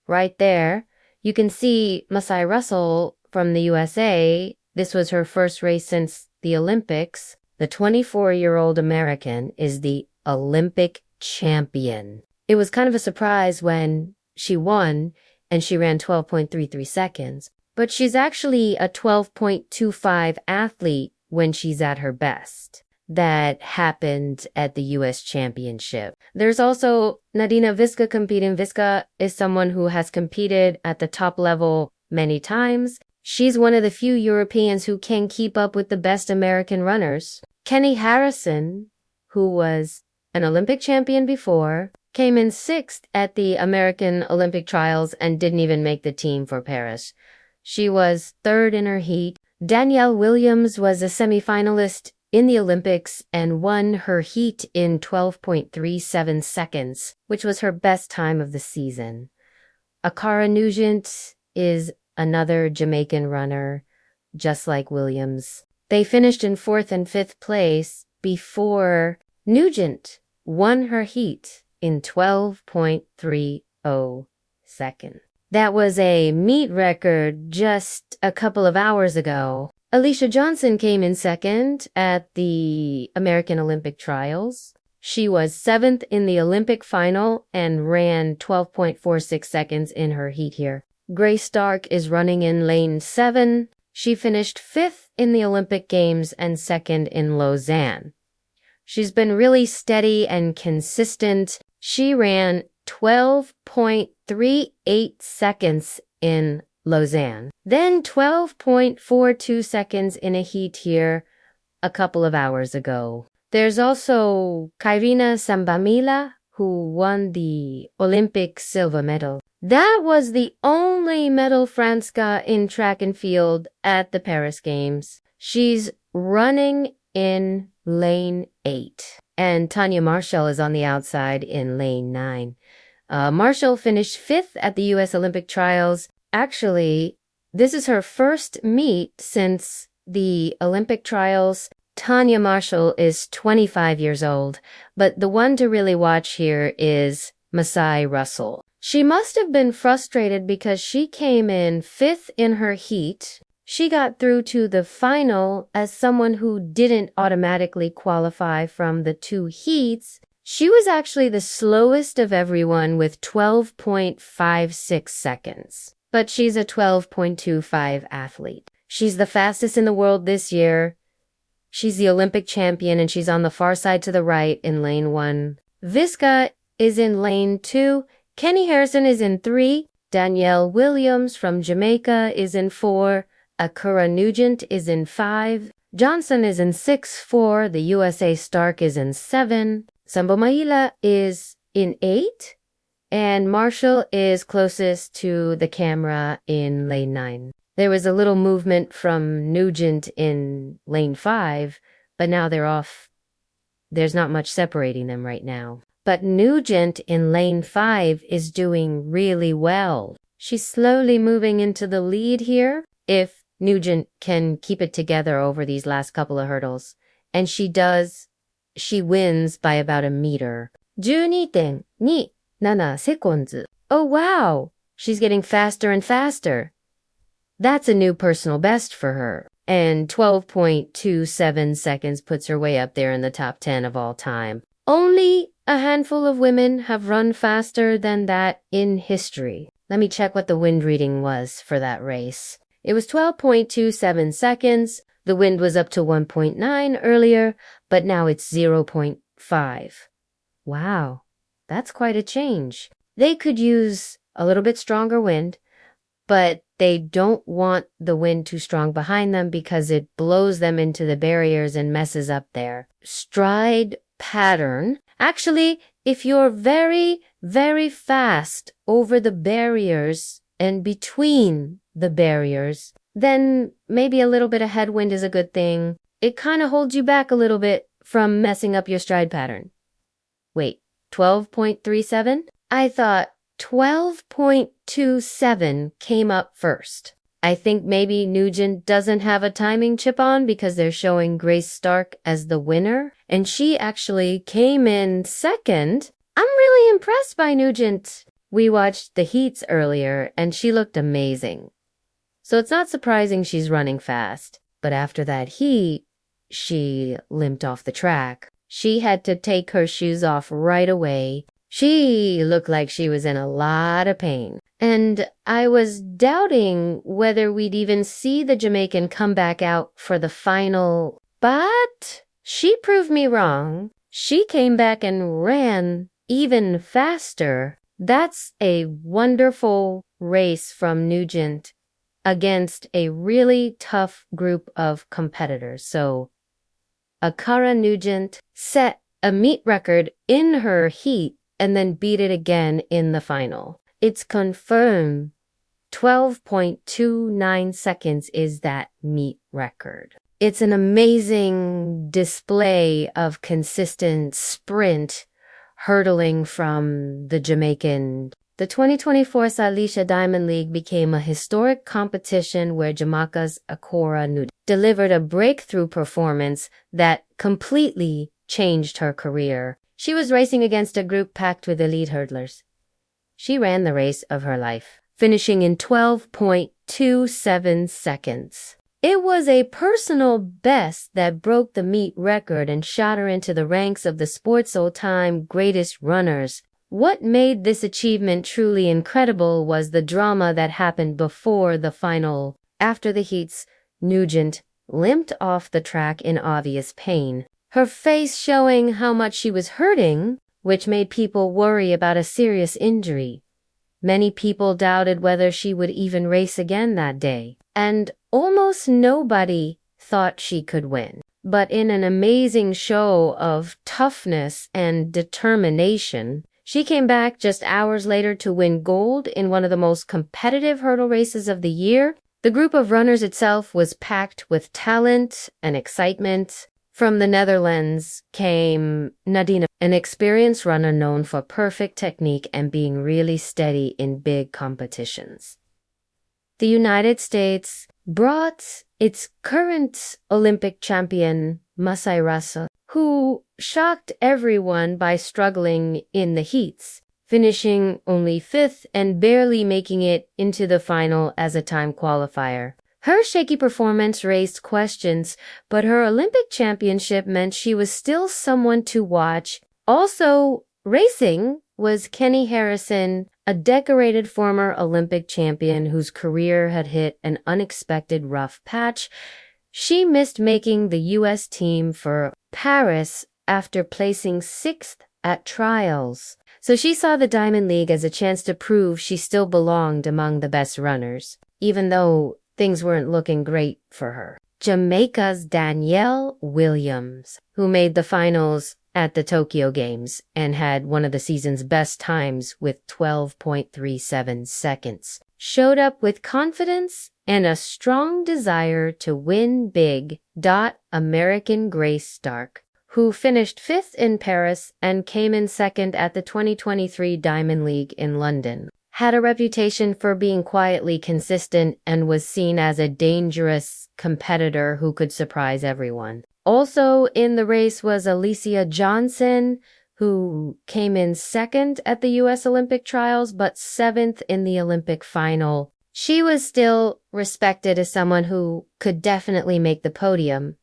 right there. You can see Masai Russell from the USA. This was her first race since the Olympics. The 24-year-old American is the Olympic champion. It was kind of a surprise when she won and she ran 12.33 seconds, but she's actually a 12.25 athlete when she's at her best. That happened at the U.S. Championship. There's also Nadina Viska competing. Viska is someone who has competed at the top level many times. She's one of the few Europeans who can keep up with the best American runners. Kenny Harrison, who was an Olympic champion before, came in 6th at the American Olympic trials and didn't even make the team for Paris. She was 3rd in her heat. Danielle Williams was a semifinalist in the Olympics and won her heat in 12.37 seconds, which was her best time of the season. Ackera Nugent is another Jamaican runner, just like Williams. They finished in 4th and 5th place before Nugent won her heat in 12.30 seconds. That was a meet record just a couple of hours ago. Alicia Johnson came in 2nd at the American Olympic trials. She was 7th in the Olympic final and ran 12.46 seconds in her heat here. Grace Stark is running in lane 7. She finished 5th in the Olympic Games and 2nd in Lausanne. She's been really steady and consistent. She ran 12.38 seconds in Lausanne, then 12.42 seconds in a heat here a couple of hours ago. There's also Kairina Sambamila, who won the Olympic silver medal. That was the only medal France got in track and field at the Paris Games. She's running in lane 8, and Tanya Marshall is on the outside in lane 9. Marshall finished 5th at the U.S. Olympic trials. Actually, this is her first meet since the Olympic trials. Tanya Marshall is 25 years old, but the one to really watch here is Masai Russell. She must have been frustrated because she came in 5th in her heat. She got through to the final as someone who didn't automatically qualify from the 2 heats. She was actually the slowest of everyone with 12.56 seconds. But she's a 12.25 athlete. She's the fastest in the world this year. She's the Olympic champion, and she's on the far side to the right in lane 1. Viska is in lane 2. Kenny Harrison is in 3. Danielle Williams from Jamaica is in 4. Ackera Nugent is in 5. Johnson is in 6-4. The USA Stark is in 7. Sambomaila is in 8. And Marshall is closest to the camera in lane 9. There was a little movement from Nugent in lane 5, but now they're off. There's not much separating them right now. But Nugent in lane 5 is doing really well. She's slowly moving into the lead here, if Nugent can keep it together over these last couple of hurdles. And she does. She wins by about a meter. 12.27 seconds. Oh wow! She's getting faster and faster. That's a new personal best for her. And 12.27 seconds puts her way up there in the top 10 of all time. Only a handful of women have run faster than that in history. Let me check what the wind reading was for that race. It was 12.27 seconds. The wind was up to 1.9 earlier, but now it's 0.5. Wow. That's quite a change. They could use a little bit stronger wind, but they don't want the wind too strong behind them because it blows them into the barriers and messes up their stride pattern. Actually, if you're very, very fast over the barriers and between the barriers, then maybe a little bit of headwind is a good thing. It kind of holds you back a little bit from messing up your stride pattern. Wait. 12.37? I thought 12.27 came up first. I think maybe Nugent doesn't have a timing chip on because they're showing Grace Stark as the winner, and she actually came in 2nd. I'm really impressed by Nugent We watched the heats earlier and she looked amazing. So it's not surprising she's running fast. But after that heat, she limped off the track. She had to take her shoes off right away. She looked like she was in a lot of pain. And I was doubting whether we'd even see the Jamaican come back out for the final. But she proved me wrong. She came back and ran even faster. That's a wonderful race from Nugent against a really tough group of competitors. So Ackera Nugent set a meet record in her heat and then beat it again in the final. It's confirmed 12.29 seconds is that meet record. It's an amazing display of consistent sprint hurdling from the Jamaican. The 2024 Salisha Diamond League became a historic competition where Jamaica's Ackera Nugent delivered a breakthrough performance that completely changed her career. She was racing against a group packed with elite hurdlers. She ran the race of her life, finishing in 12.27 seconds. It was a personal best that broke the meet record and shot her into the ranks of the sport's all-time greatest runners. What made this achievement truly incredible was the drama that happened before the final. After the heats, Nugent limped off the track in obvious pain, her face showing how much she was hurting, which made people worry about a serious injury. Many people doubted whether she would even race again that day, and almost nobody thought she could win. But in an amazing show of toughness and determination, she came back just hours later to win gold in one of the most competitive hurdle races of the year. The group of runners itself was packed with talent and excitement. From the Netherlands came Nadine, an experienced runner known for perfect technique and being really steady in big competitions. The United States brought its current Olympic champion, Masai Russell, who shocked everyone by struggling in the heats, finishing only 5th and barely making it into the final as a time qualifier. Her shaky performance raised questions, but her Olympic championship meant she was still someone to watch. Also racing was Kenny Harrison, a decorated former Olympic champion whose career had hit an unexpected rough patch. She missed making the U.S. team for Paris after placing 6th at trials. So she saw the Diamond League as a chance to prove she still belonged among the best runners, even though things weren't looking great for her. Jamaica's Danielle Williams, who made the finals at the Tokyo Games and had one of the season's best times with 12.37 seconds, showed up with confidence and a strong desire to win big. American Grace Stark, who finished 5th in Paris and came in 2nd at the 2023 Diamond League in London, had a reputation for being quietly consistent and was seen as a dangerous competitor who could surprise everyone. Also in the race was Alicia Johnson, who came in 2nd at the U.S. Olympic trials but 7th in the Olympic final. She was still respected as someone who could definitely make the podium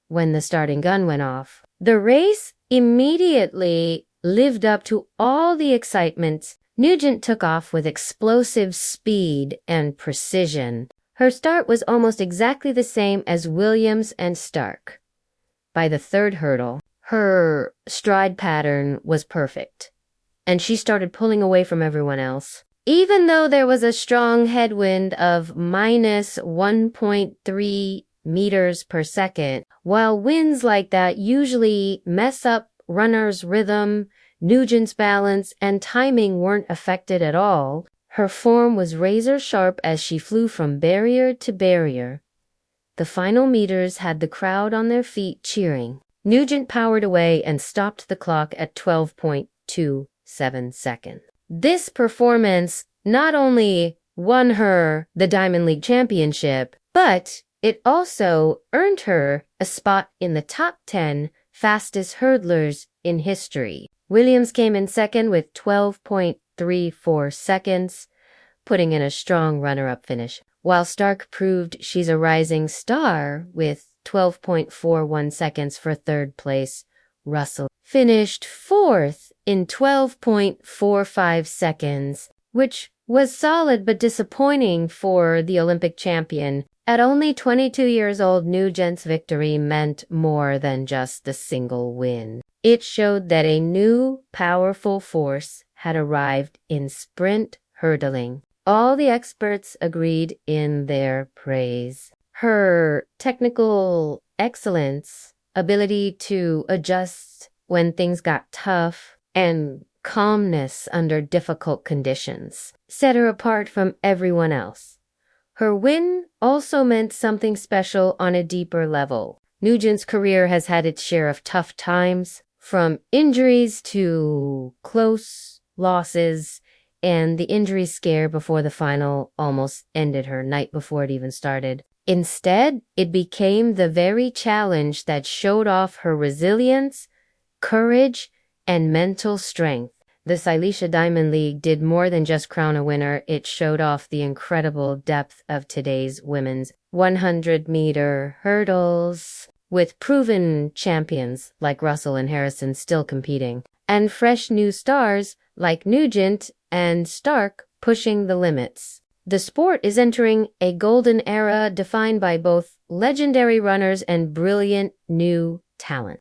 when the starting gun went off. The race immediately lived up to all the excitement. Nugent took off with explosive speed and precision. Her start was almost exactly the same as Williams and Stark. By the 3rd hurdle, her stride pattern was perfect, and she started pulling away from everyone else. Even though there was a strong headwind of minus 1.3 meters per second, while winds like that usually mess up runners' rhythm, Nugent's balance and timing weren't affected at all. Her form was razor sharp as she flew from barrier to barrier. The final meters had the crowd on their feet cheering. Nugent powered away and stopped the clock at 12.27 seconds. This performance not only won her the Diamond League championship, but it also earned her a spot in the top 10 fastest hurdlers in history. Williams came in 2nd with 12.8 12.34 seconds, putting in a strong runner-up finish, while Stark proved she's a rising star with 12.41 seconds for third place. Russell finished fourth in 12.45 seconds, which was solid but disappointing for the Olympic champion. At only 22 years old, Nugent's victory meant more than just the single win. It showed that a new, powerful force had arrived in sprint hurdling. All the experts agreed in their praise. Her technical excellence, ability to adjust when things got tough, and calmness under difficult conditions set her apart from everyone else. Her win also meant something special on a deeper level. Nugent's career has had its share of tough times, from injuries to close losses, and the injury scare before the final almost ended her night before it even started. Instead, it became the very challenge that showed off her resilience, courage, and mental strength. The Silesia Diamond League did more than just crown a winner. It showed off the incredible depth of today's women's 100-meter hurdles, with proven champions like Russell and Harrison still competing, and fresh new stars like Nugent and Stark pushing the limits. The sport is entering a golden era defined by both legendary runners and brilliant new talent.